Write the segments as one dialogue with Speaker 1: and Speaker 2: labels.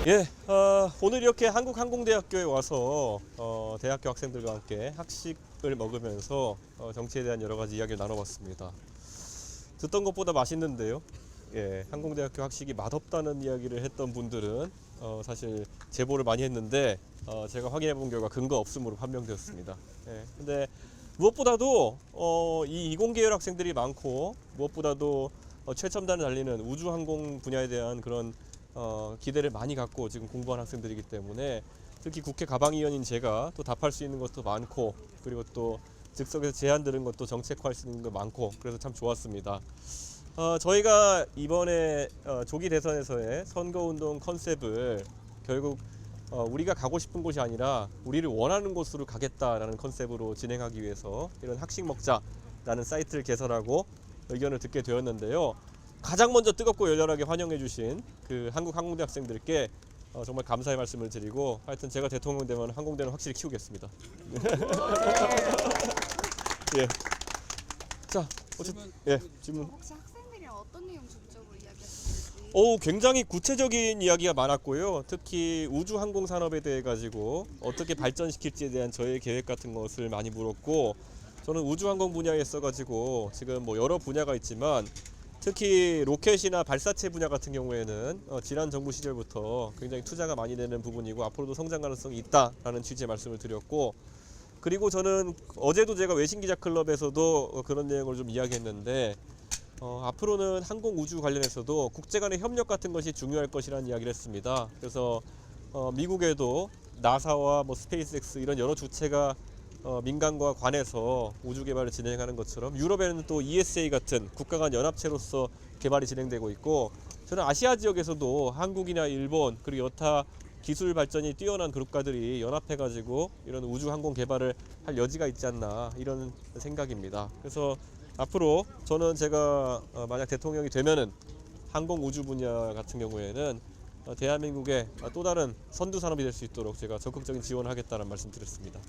Speaker 1: 예, 오늘 이렇게 한국항공대학교에 와서 대학교 학생들과 함께 학식을 먹으면서 정치에 대한 여러 가지 이야기를 나눠봤습니다. 듣던 것보다 맛있는데요. 예, 항공대학교 학식이 맛없다는 이야기를 했던 분들은 사실 제보를 많이 했는데 제가 확인해 본 결과 근거 없음으로 판명되었습니다. 예, 근데 무엇보다도 이 이공계열 학생들이 많고 무엇보다도 최첨단을 달리는 우주항공 분야에 대한 그런 기대를 많이 갖고 지금 공부한 학생들이기 때문에 특히 국회 가방위원인 제가 또 답할 수 있는 것도 많고 그리고 또 즉석에서 제안 들은 것도 정책화할 수 있는 거 많고 그래서 참 좋았습니다. 저희가 이번에 조기 대선에서의 선거운동 컨셉을 결국 우리가 가고 싶은 곳이 아니라 우리를 원하는 곳으로 가겠다라는 컨셉으로 진행하기 위해서 이런 학식 먹자라는 사이트를 개설하고 의견을 듣게 되었는데요. 가장 먼저 뜨겁고 열렬하게 환영해 주신 그 한국항공대 학생들께 정말 감사의 말씀을 드리고 하여튼 제가 대통령 되면 항공대는 확실히 키우겠습니다. 예. 자, 질문.
Speaker 2: 혹시 학생들이 어떤 내용 중점으로 이야기하셨는지?
Speaker 1: 굉장히 구체적인 이야기가 많았고요. 특히 우주항공 산업에 대해 가지고 어떻게 발전시킬지에 대한 저의 계획 같은 것을 많이 물었고 저는 우주항공 분야에 있어가지고 지금 뭐 여러 분야가 있지만 특히 로켓이나 발사체 분야 같은 경우에는 지난 정부 시절부터 굉장히 투자가 많이 되는 부분이고 앞으로도 성장 가능성이 있다라는 취지의 말씀을 드렸고 그리고 저는 어제도 제가 외신기자클럽에서도 그런 내용을 좀 이야기했는데 앞으로는 항공우주 관련해서도 국제 간의 협력 같은 것이 중요할 것이라는 이야기를 했습니다. 그래서 미국에도 나사와 뭐 스페이스X 이런 여러 주체가 민간과 관해서 우주 개발을 진행하는 것처럼 유럽에는 또 ESA 같은 국가 간 연합체로서 개발이 진행되고 있고 저는 아시아 지역에서도 한국이나 일본 그리고 여타 기술 발전이 뛰어난 국가들이 연합해 가지고 이런 우주 항공 개발을 할 여지가 있지 않나 이런 생각입니다. 그래서 앞으로 저는 제가 만약 대통령이 되면은 항공 우주 분야 같은 경우에는 대한민국의 또 다른 선두 산업이 될 수 있도록 제가 적극적인 지원을 하겠다는 말씀 드렸습니다.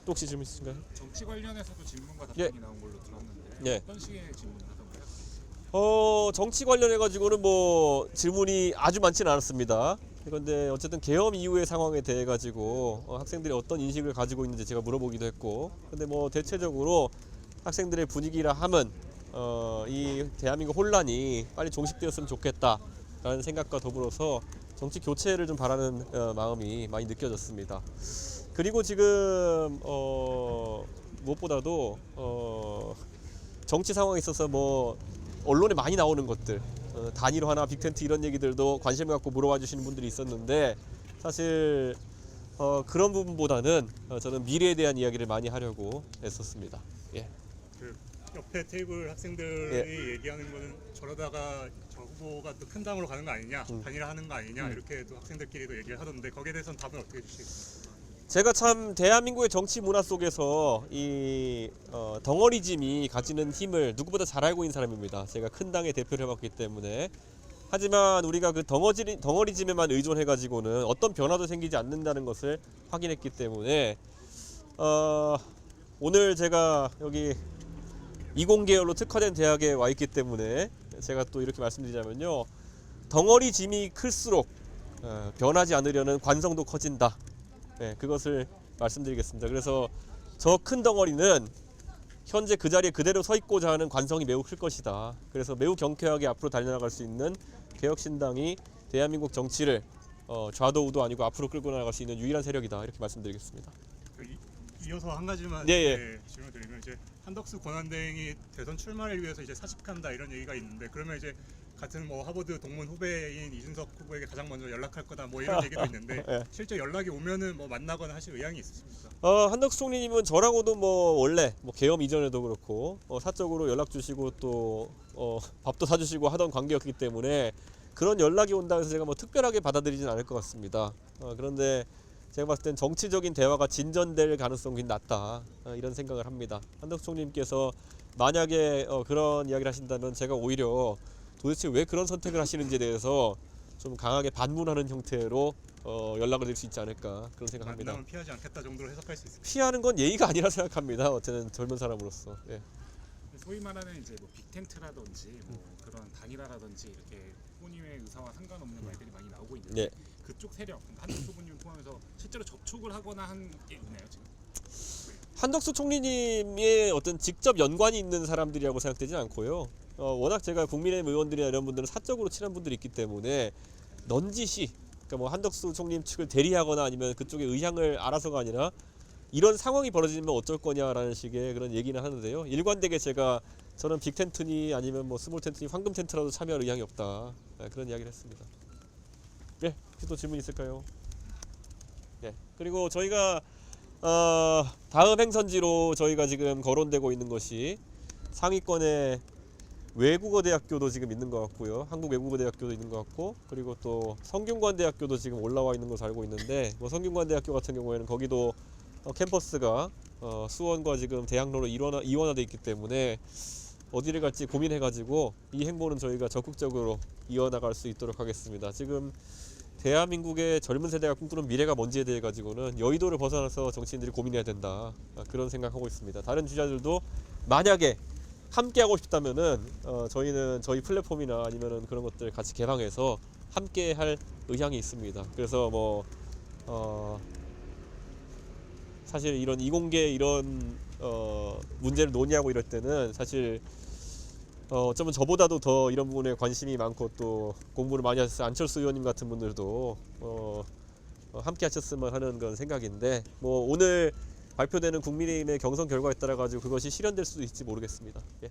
Speaker 1: 또 혹시 질문 있으신가요?
Speaker 3: 정치 관련해서도 질문과 답변이 나온 걸로 들었는데 어떤 식의 질문을 하던가요?
Speaker 1: 정치 관련해 가지고는 뭐 질문이 아주 많지는 않았습니다. 그런데 어쨌든 계엄 이후의 상황에 대해 가지고 학생들이 어떤 인식을 가지고 있는지 제가 물어보기도 했고 근데 뭐 대체적으로 학생들의 분위기라 함은 이 대한민국 혼란이 빨리 종식되었으면 좋겠다라는 생각과 더불어서 정치 교체를 좀 바라는 마음이 많이 느껴졌습니다. 그리고 지금 무엇보다도 정치 상황에 있어서 뭐 언론에 많이 나오는 것들 단일화나 빅텐트 이런 얘기들도 관심을 갖고 물어봐 주시는 분들이 있었는데 사실 그런 부분보다는 저는 미래에 대한 이야기를 많이 하려고 애썼습니다. 예.
Speaker 4: 그 옆에 테이블 학생들이 얘기하는 거는 저러다가 저 후보가 또 큰 당으로 가는 거 아니냐, 단일화하는 거 아니냐 이렇게 또 학생들끼리도 얘기를 하던데 거기에 대해서는 답은 어떻게 주시겠습니까?
Speaker 1: 제가 참 대한민국의 정치 문화 속에서 이 덩어리즘이 가지는 힘을 누구보다 잘 알고 있는 사람입니다. 제가 큰 당의 대표를 해봤기 때문에. 하지만 우리가 그 덩어리즘에만 의존해가지고는 어떤 변화도 생기지 않는다는 것을 확인했기 때문에 오늘 제가 여기 이공계열로 특화된 대학에 와 있기 때문에 제가 또 이렇게 말씀드리자면요. 덩어리짐이 클수록 변하지 않으려는 관성도 커진다. 네, 그것을 말씀드리겠습니다. 그래서 저 큰 덩어리는 현재 그 자리에 그대로 서 있고자 하는 관성이 매우 클 것이다. 그래서 매우 경쾌하게 앞으로 달려나갈 수 있는 개혁신당이 대한민국 정치를 좌도 우도 아니고 앞으로 끌고 나갈 수 있는 유일한 세력이다. 이렇게 말씀드리겠습니다.
Speaker 4: 이어서 한 가지만 질문 드리면 이제 한덕수 권한대행이 대선 출마를 위해서 이제 사직한다 이런 얘기가 있는데 그러면 이제 같은 뭐 하버드 동문 후배인 이준석 후보에게 가장 먼저 연락할 거다 뭐 이런 얘기도 있는데 실제 연락이 오면은 뭐 만나거나 하실 의향이 있으십니까?
Speaker 1: 한덕수 총리님은 저랑도 뭐 원래 뭐 계엄 이전에도 그렇고 사적으로 연락 주시고 또 밥도 사주시고 하던 관계였기 때문에 그런 연락이 온다고 해서 제가 뭐 특별하게 받아들이진 않을 것 같습니다. 그런데 제가 봤을 땐 정치적인 대화가 진전될 가능성이 낮다 이런 생각을 합니다. 한덕수 총리님께서 만약에 그런 이야기를 하신다면 제가 오히려 도대체 왜 그런 선택을 하시는지에 대해서 좀 강하게 반문하는 형태로 연락을 드릴 수 있지 않을까 그런 생각합니다.
Speaker 4: 만나면 피하지 않겠다 정도로 해석할 수 있습니다.
Speaker 1: 피하는 건 예의가 아니라 생각합니다. 어쨌든 젊은 사람으로서. 예.
Speaker 3: 소위 말하는 이제 뭐 빅텐트라든지 뭐 그런 단일화라든지 이렇게 후보님의 의사와 상관없는 말들이 많이 나오고 있는데
Speaker 1: 예.
Speaker 3: 그쪽 세력, 그러니까 한덕수 부님 포함해서 실제로 접촉을 하거나 한 게 있나요 지금?
Speaker 1: 한덕수 총리님의 어떤 직접 연관이 있는 사람들이라고 생각되진 않고요. 워낙 제가 국민의힘 의원들이나 이런 분들은 사적으로 친한 분들이 있기 때문에 넌지시, 그러니까 뭐 한덕수 총리님 측을 대리하거나 아니면 그쪽의 의향을 알아서가 아니라 이런 상황이 벌어지면 어쩔 거냐라는 식의 그런 얘기는 하는데요. 일관되게 저는 빅 텐트니 아니면 뭐 스몰 텐트니 황금 텐트라도 참여할 의향이 없다, 그런 이야기를 했습니다. 예, 혹시 또 질문 있을까요? 예, 그리고 저희가 다음 행선지로 저희가 지금 거론되고 있는 것이 상위권의 외국어대학교도 지금 있는 것 같고요. 한국외국어대학교도 있는 것 같고, 그리고 또 성균관대학교도 지금 올라와 있는 것으로 알고 있는데, 뭐 성균관대학교 같은 경우에는 거기도 캠퍼스가 수원과 지금 대학로로 이원화되어 있기 때문에 어디를 갈지 고민해가지고 이 행보는 저희가 적극적으로 이어나갈 수 있도록 하겠습니다. 지금 대한민국의 젊은 세대가 꿈꾸는 미래가 뭔지에 대해 가지고는 여의도를 벗어나서 정치인들이 고민해야 된다, 그런 생각하고 있습니다. 다른 주자들도 만약에 함께 하고 싶다면은 저희는 저희 플랫폼이나 아니면은 그런 것들 같이 개방해서 함께 할 의향이 있습니다. 그래서 뭐 사실 이런 이공계 이런 문제를 논의하고 이럴 때는 사실 어쩌면 저보다도 더 이런 부분에 관심이 많고 또 공부를 많이 하셔서 안철수 의원님 같은 분들도 함께 하셨으면 하는 그런 생각인데, 뭐 오늘 발표되는 국민의힘의 경선 결과에 따라 가지고 그것이 실현될 수도 있을지 모르겠습니다. 예.